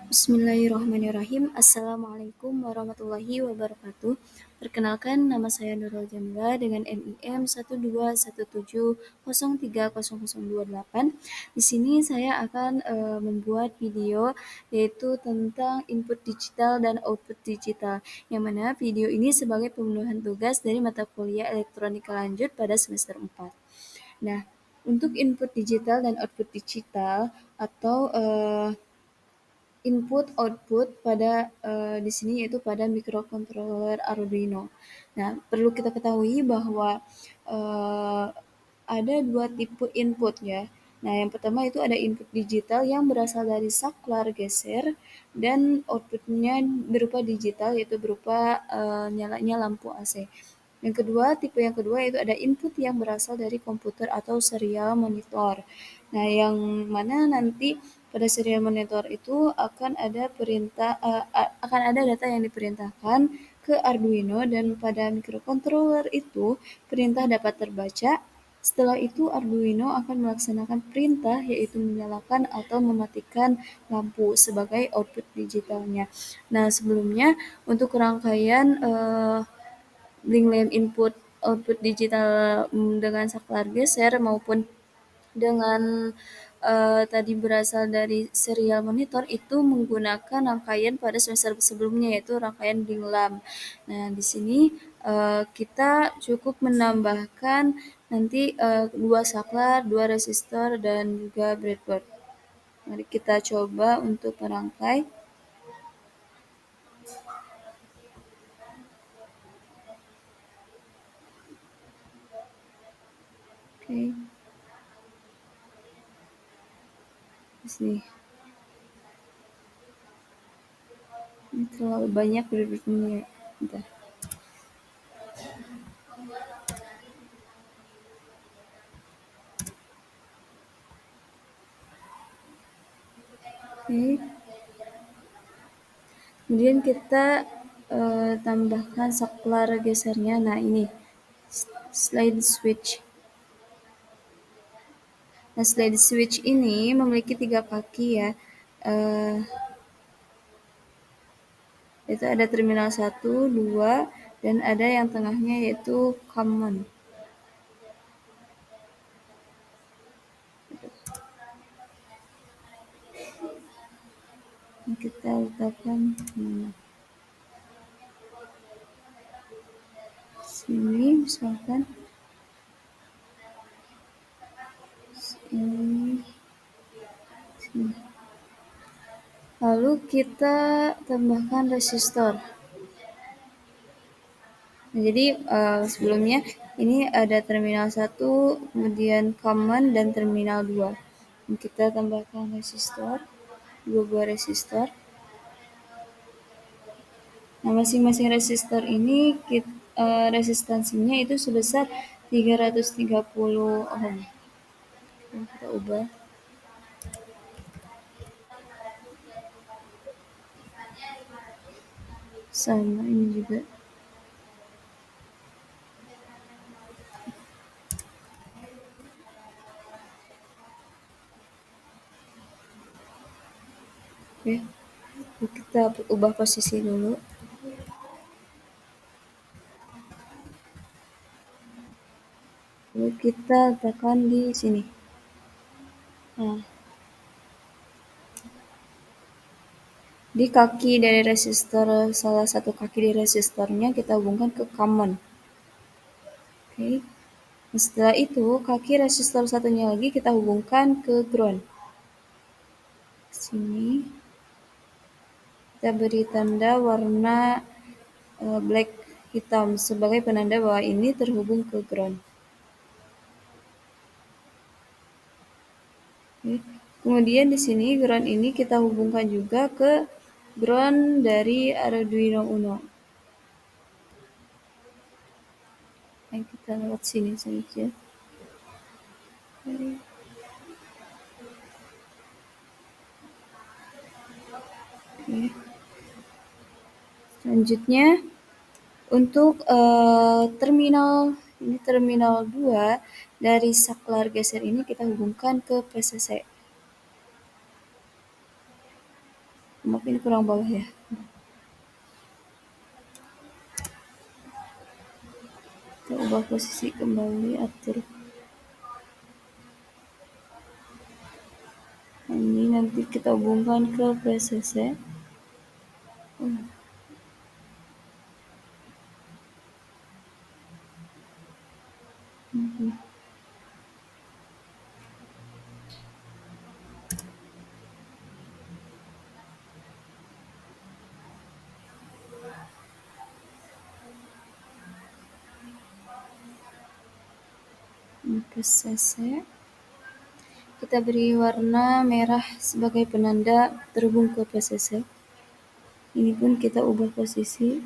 Bismillahirrahmanirrahim. Assalamualaikum warahmatullahi wabarakatuh. Perkenalkan, nama saya Nurul Jamila dengan NIM 121703028. Di sini saya akan membuat video yaitu tentang input digital dan output digital, yang mana video ini sebagai pemenuhan tugas dari mata kuliah elektronika lanjut pada semester 4. Nah, untuk input digital dan output digital atau input output pada di sini yaitu pada microcontroller Arduino. Nah, perlu kita ketahui bahwa uh, ada dua tipe input ya. Nah, yang pertama itu ada input digital yang berasal dari saklar geser dan outputnya berupa digital yaitu berupa nyalanya lampu AC. Tipe yang kedua yaitu ada input yang berasal dari komputer atau serial monitor. Nah, yang mana nanti pada serial monitor itu akan ada data yang diperintahkan ke Arduino dan pada microcontroller itu perintah dapat terbaca. Setelah itu Arduino akan melaksanakan perintah yaitu menyalakan atau mematikan lampu sebagai output digitalnya. Nah, sebelumnya untuk rangkaian link lamp input output digital dengan saklar geser maupun dengan tadi berasal dari serial monitor itu menggunakan rangkaian pada semester sebelumnya yaitu rangkaian link lamp. Nah, di sini kita cukup menambahkan nanti 2 saklar, 2 resistor dan juga breadboard. Mari kita coba untuk merangkai. Oke. Di sini. Ini terlalu banyak breadboardnya. Bentar. Oke. Kemudian kita tambahkan saklar gesernya. Nah, ini slide switch. Nah, slide switch ini memiliki 3 kaki ya. Itu ada terminal 1, 2, dan ada yang tengahnya yaitu common. Ini kita letakkan sini misalkan. Sini. Lalu kita tambahkan resistor. Nah, jadi sebelumnya ini ada terminal 1, kemudian common dan terminal 2. Dan kita tambahkan resistor, 2 buah resistor. Nah, masing-masing resistor ini resistansinya itu sebesar 330 ohm. Kita ubah. Sama ini juga. Oke. Kita ubah posisi dulu. Lalu kita letakkan di sini. Nah, di kaki dari resistor, salah satu kaki dari resistornya kita hubungkan ke common. Oke. Nah, setelah itu kaki resistor satunya lagi kita hubungkan ke ground. Sini kita beri tanda warna black hitam sebagai penanda bahwa ini terhubung ke ground. Oke. Kemudian di sini ground ini kita hubungkan juga ke ground dari Arduino Uno. Nah, kita lewat sini saja. Oke. Selanjutnya untuk terminal 2 dari saklar geser ini kita hubungkan ke PCC. Maaf ini kurang bawah ya. Kita ubah posisi kembali, atur. Ini nanti kita hubungkan ke PCC. PCC. Kita beri warna merah sebagai penanda terhubung ke PCC. Ini pun kita ubah posisi.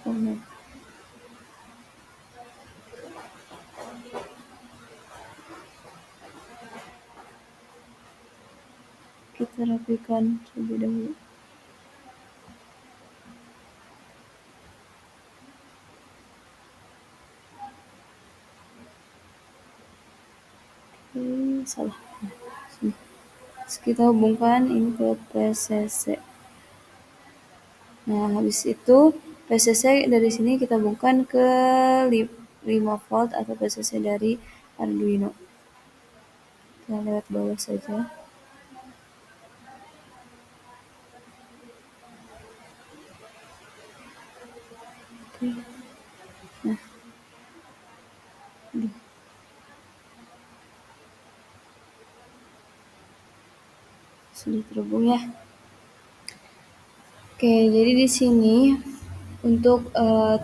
Oh, kita rapikan terlebih dahulu. Salah. Sini. Terus kita hubungkan ini ke PCC. Nah, habis itu PCC dari sini kita hubungkan ke 5 volt atau PCC dari Arduino. Kita lewat bawah saja. Oke. Nah, sudah terhubung ya. Oke, jadi di sini untuk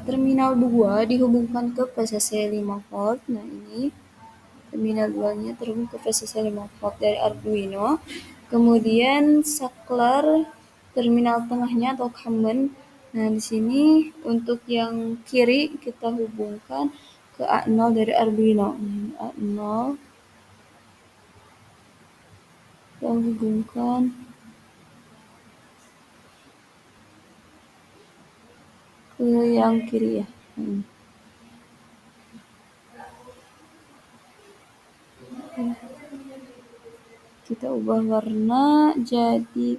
terminal 2 dihubungkan ke PCC 5 volt. Nah, ini terminal 2-nya terhubung ke PCC 5 volt dari Arduino. Kemudian saklar terminal tengahnya atau common. Nah, di sini untuk yang kiri kita hubungkan ke A0 dari Arduino. A0 kita hubungkan ke yang kiri ya. Kita ubah warna jadi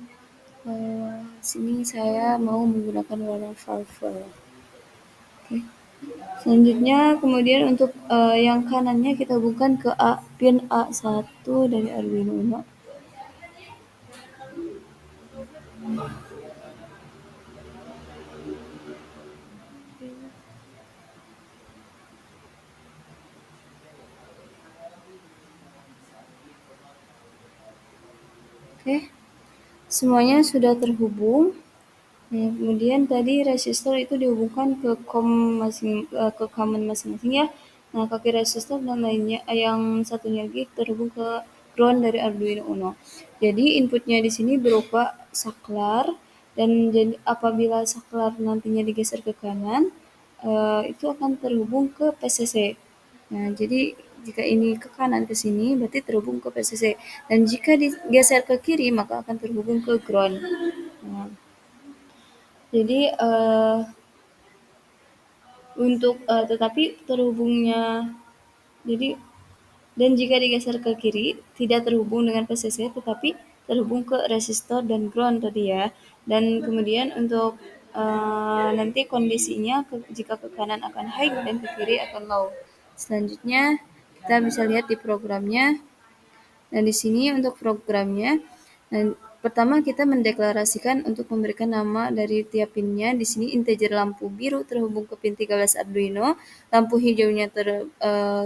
sini saya mau menggunakan warna purple. Oke. Selanjutnya kemudian untuk yang kanannya kita hubungkan ke pin A1 dari Arduino Uno. Oke, semuanya sudah terhubung. Nah, kemudian tadi resistor itu dihubungkan ke ke common masing-masing ya. Nah, kaki resistor dan lainnya yang satunya lagi terhubung ke ground dari Arduino Uno. Jadi inputnya di sini berupa saklar dan jadi apabila saklar nantinya digeser ke kanan, itu akan terhubung ke PCC. Nah, jadi jika ini ke kanan ke sini berarti terhubung ke PCC dan jika digeser ke kiri maka akan terhubung ke ground. Nah, jadi untuk tetapi terhubungnya jadi dan jika digeser ke kiri tidak terhubung dengan PCC tetapi terhubung ke resistor dan ground tadi ya. Dan kemudian untuk nanti kondisinya jika ke kanan akan high dan ke kiri akan low. Selanjutnya kita bisa lihat di programnya. Nah, di sini untuk programnya, nah, pertama kita mendeklarasikan untuk memberikan nama dari tiap pinnya. Di sini integer lampu biru terhubung ke pin 13 Arduino, lampu hijaunya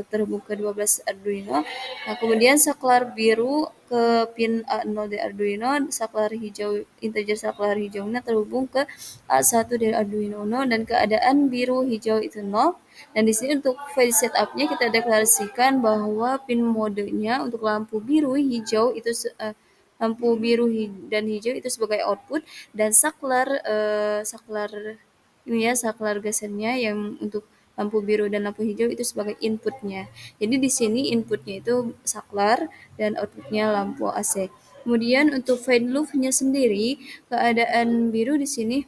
terhubung ke 12 Arduino. Nah, kemudian saklar biru ke pin A0 dari Arduino, saklar hijau integer saklar hijaunya terhubung ke A1 dari Arduino Uno dan keadaan biru hijau itu 0. Dan di sini untuk file setupnya kita deklarasikan bahwa pin modenya untuk lampu biru, hijau itu lampu biru dan hijau itu sebagai output dan saklar ini ya saklar gesernya yang untuk lampu biru dan lampu hijau itu sebagai inputnya. Jadi di sini inputnya itu saklar dan outputnya lampu AC. Kemudian untuk fade loop-nya sendiri, keadaan biru di sini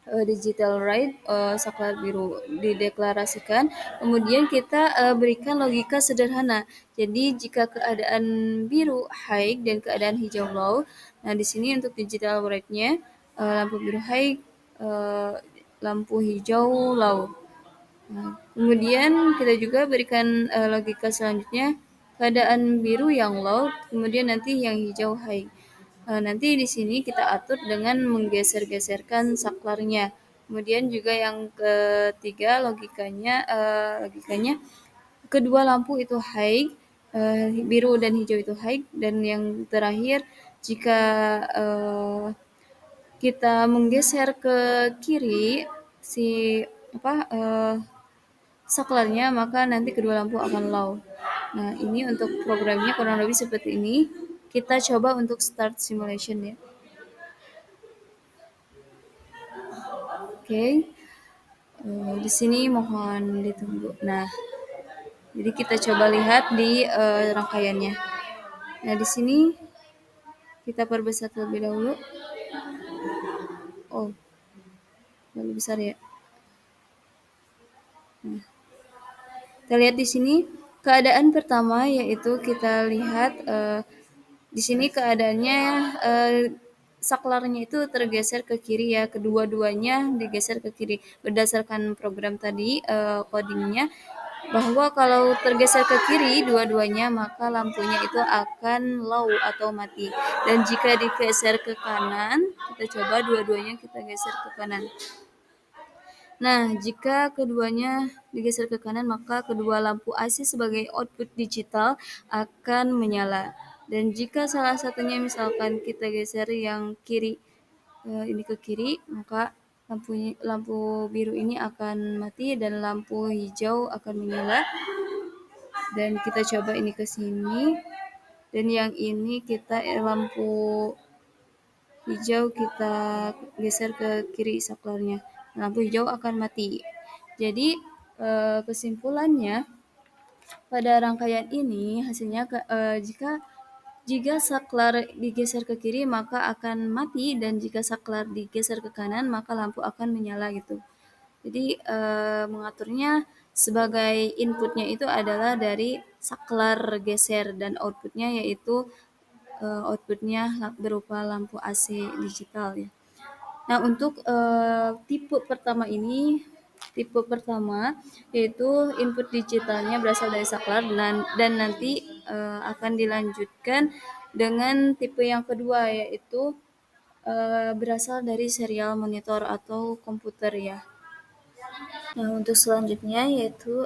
digital right, saklar biru dideklarasikan, kemudian kita berikan logika sederhana. Jadi jika keadaan biru high dan keadaan hijau low, nah di sini untuk digital right-nya lampu biru high, lampu hijau low. Nah, kemudian kita juga berikan logika selanjutnya, keadaan biru yang low, kemudian nanti yang hijau high. Nanti di sini kita atur dengan menggeser-geserkan saklarnya. Kemudian juga yang ketiga logikanya kedua lampu itu high, biru dan hijau itu high, dan yang terakhir jika kita menggeser ke kiri si saklarnya, maka nanti kedua lampu akan low. Nah, ini untuk programnya kurang lebih seperti ini. Kita coba untuk start simulation ya. Oke, di sini mohon ditunggu. Nah, jadi kita coba lihat di rangkaiannya. Nah, di sini kita perbesar terlebih dahulu. Oh, lebih besar ya. Nah, kita lihat di sini keadaan pertama yaitu kita lihat di sini keadaannya saklarnya itu tergeser ke kiri ya, kedua-duanya digeser ke kiri berdasarkan program tadi codingnya, bahwa kalau tergeser ke kiri dua-duanya maka lampunya itu akan low atau mati, dan jika digeser ke kanan, kita coba dua-duanya kita geser ke kanan. Nah, jika keduanya digeser ke kanan, maka kedua lampu IC sebagai output digital akan menyala. Dan jika salah satunya misalkan kita geser yang kiri, ini ke kiri, maka lampu biru ini akan mati dan lampu hijau akan menyala. Dan kita coba ini ke sini. Dan yang ini kita lampu hijau kita geser ke kiri saklarnya. Lampu hijau akan mati. Jadi kesimpulannya pada rangkaian ini hasilnya jika saklar digeser ke kiri maka akan mati, dan jika saklar digeser ke kanan maka lampu akan menyala gitu. Jadi mengaturnya sebagai inputnya itu adalah dari saklar geser, dan outputnya yaitu outputnya berupa lampu AC digital ya. Nah, untuk tipe pertama yaitu input digitalnya berasal dari saklar, dan nanti akan dilanjutkan dengan tipe yang kedua yaitu berasal dari serial monitor atau komputer ya. Nah, untuk selanjutnya yaitu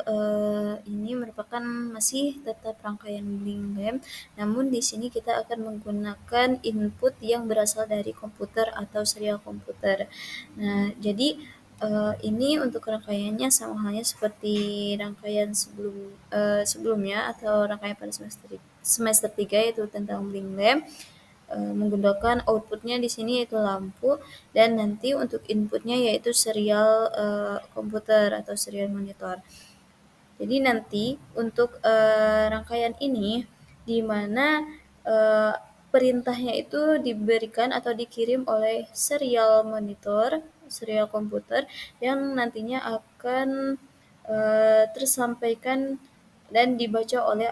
ini merupakan masih tetap rangkaian Blink Lamp, namun di sini kita akan menggunakan input yang berasal dari komputer atau serial komputer. Nah, jadi ini untuk rangkaiannya sama halnya seperti rangkaian sebelumnya atau rangkaian pada semester 3 yaitu tentang Blink Lamp. Menggunakan outputnya di sini yaitu lampu, dan nanti untuk inputnya yaitu serial komputer atau serial monitor. Jadi nanti untuk rangkaian ini di mana perintahnya itu diberikan atau dikirim oleh serial monitor, serial komputer, yang nantinya akan tersampaikan dan dibaca oleh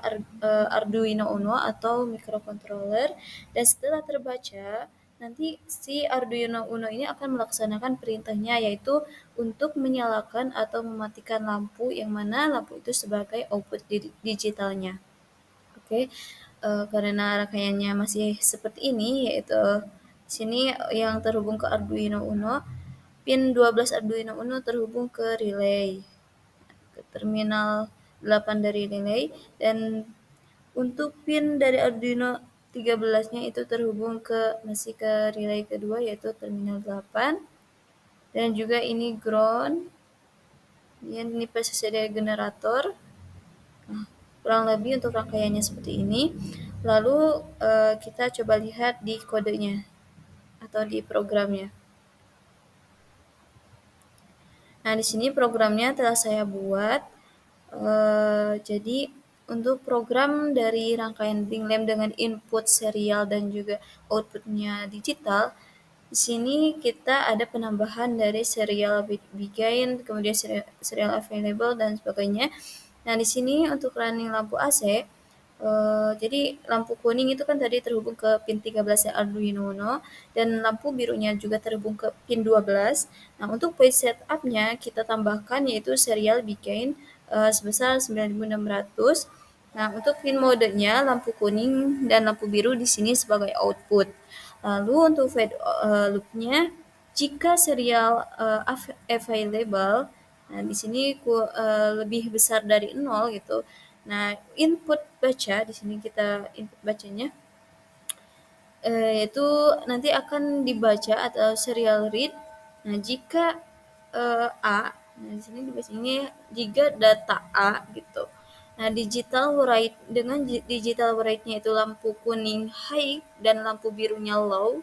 Arduino Uno atau microcontroller, dan setelah terbaca nanti si Arduino Uno ini akan melaksanakan perintahnya, yaitu untuk menyalakan atau mematikan lampu, yang mana lampu itu sebagai output digitalnya. Oke, karena rangkaiannya masih seperti ini, yaitu di sini yang terhubung ke Arduino Uno, pin 12 Arduino Uno terhubung ke relay, ke terminal 8 dari relay, dan untuk pin dari Arduino 13-nya itu terhubung masih ke relay kedua yaitu terminal 8, dan juga ini ground, ini posisi dari generator. Nah, kurang lebih untuk rangkaiannya seperti ini. Lalu kita coba lihat di kodenya atau di programnya. Nah, di sini programnya telah saya buat. Jadi untuk program dari rangkaian Binglab dengan input serial dan juga outputnya digital, di sini kita ada penambahan dari serial begin, kemudian serial available dan sebagainya. Nah, di sini untuk running lampu AC, jadi lampu kuning itu kan tadi terhubung ke pin 13 Arduino Uno dan lampu birunya juga terhubung ke pin 12. Nah, untuk page setup-nya kita tambahkan yaitu serial begin sebesar 9600. Nah, untuk pin modenya lampu kuning dan lampu biru di sini sebagai output. Lalu untuk fade loop-nya jika serial available, nah di sini lebih besar dari 0 gitu. Nah, input baca di sini kita input bacanya itu nanti akan dibaca atau serial read. Nah, jika A, nah di sini dibacanya jika data A gitu. Nah, digital write dengan digital write-nya itu lampu kuning high dan lampu birunya low.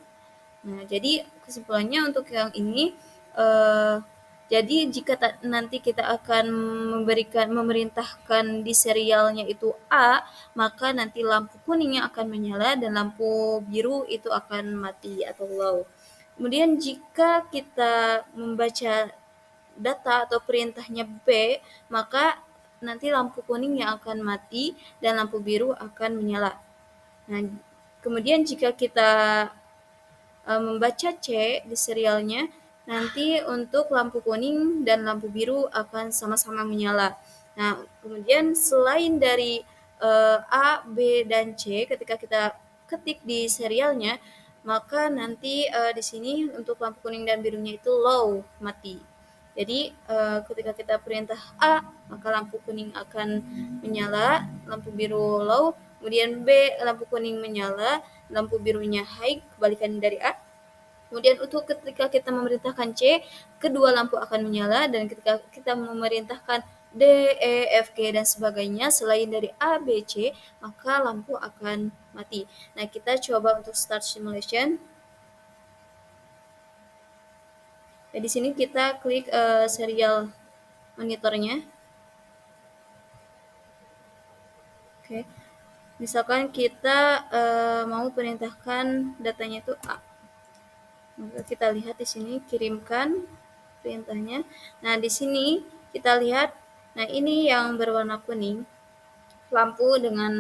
Nah, jadi kesimpulannya untuk yang ini, eh, jadi jika nanti kita akan memerintahkan di serialnya itu A, maka nanti lampu kuningnya akan menyala dan lampu biru itu akan mati atau low. Kemudian jika kita membaca data atau perintahnya B, maka nanti lampu kuning yang akan mati dan lampu biru akan menyala. Nah, kemudian jika kita membaca C di serialnya, nanti untuk lampu kuning dan lampu biru akan sama-sama menyala. Nah, kemudian selain dari A, B, dan C, ketika kita ketik di serialnya, maka nanti di sini untuk lampu kuning dan birunya itu low, mati. Jadi ketika kita perintah A, maka lampu kuning akan menyala, lampu biru low. Kemudian B, lampu kuning menyala, lampu birunya high, kebalikan dari A. Kemudian untuk ketika kita memerintahkan C, kedua lampu akan menyala, dan ketika kita memerintahkan D, E, F, G, dan sebagainya selain dari A, B, C, maka lampu akan mati. Nah, kita coba untuk start simulation. Nah, di sini kita klik serial monitornya. Oke. Misalkan kita mau perintahkan datanya itu A. Maka kita lihat di sini kirimkan perintahnya. Nah, di sini kita lihat, nah ini yang berwarna kuning, lampu dengan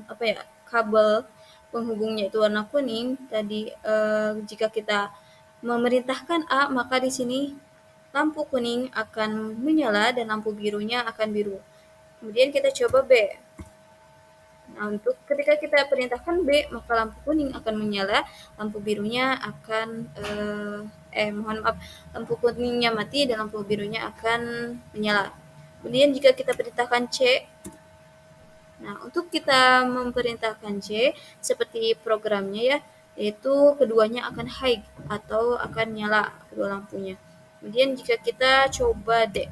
apa ya, kabel penghubungnya itu warna kuning. Tadi jika kita memerintahkan A, maka di sini lampu kuning akan menyala dan lampu birunya akan biru. Kemudian kita coba B. Nah, untuk ketika kita perintahkan B, maka lampu kuning akan menyala, lampu birunya akan mohon maaf, lampu kuningnya mati dan lampu birunya akan menyala. Kemudian jika kita perintahkan C, nah untuk kita memerintahkan C seperti programnya ya, yaitu keduanya akan high atau akan nyala kedua lampunya. Kemudian jika kita coba D,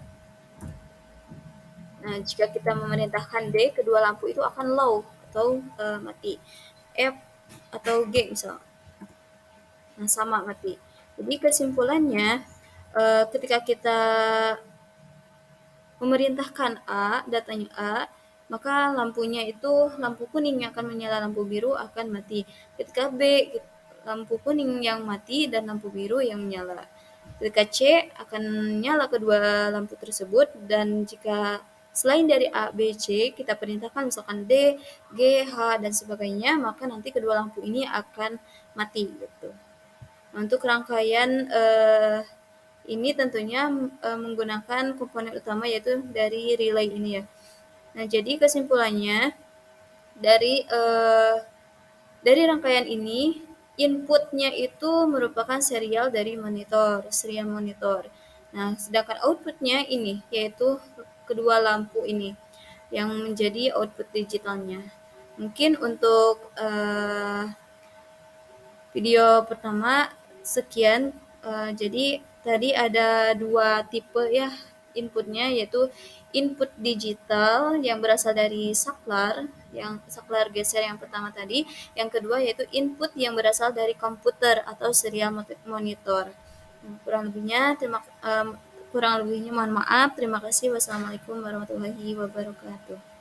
nah, jika kita memerintahkan D, kedua lampu itu akan low atau mati. F atau G misal. Nah, sama mati. Jadi kesimpulannya, ketika kita memerintahkan A, datanya A, maka lampunya itu lampu kuning yang akan menyala, lampu biru akan mati. Ketika B, lampu kuning yang mati dan lampu biru yang menyala. Ketika C akan nyala kedua lampu tersebut, dan jika selain dari A, B, C kita perintahkan misalkan D, G, H, dan sebagainya, maka nanti kedua lampu ini akan mati gitu. Nah, untuk rangkaian ini tentunya menggunakan komponen utama yaitu dari relay ini ya. Nah, jadi kesimpulannya dari rangkaian ini, inputnya itu merupakan serial monitor. Nah, sedangkan outputnya ini yaitu kedua lampu ini yang menjadi output digitalnya. Mungkin untuk video pertama sekian. Jadi tadi ada dua tipe ya inputnya, yaitu input digital yang berasal dari saklar, yang saklar geser yang pertama tadi. Yang kedua yaitu input yang berasal dari komputer atau serial monitor. Kurang lebihnya mohon maaf. Terima kasih. Wassalamualaikum warahmatullahi wabarakatuh.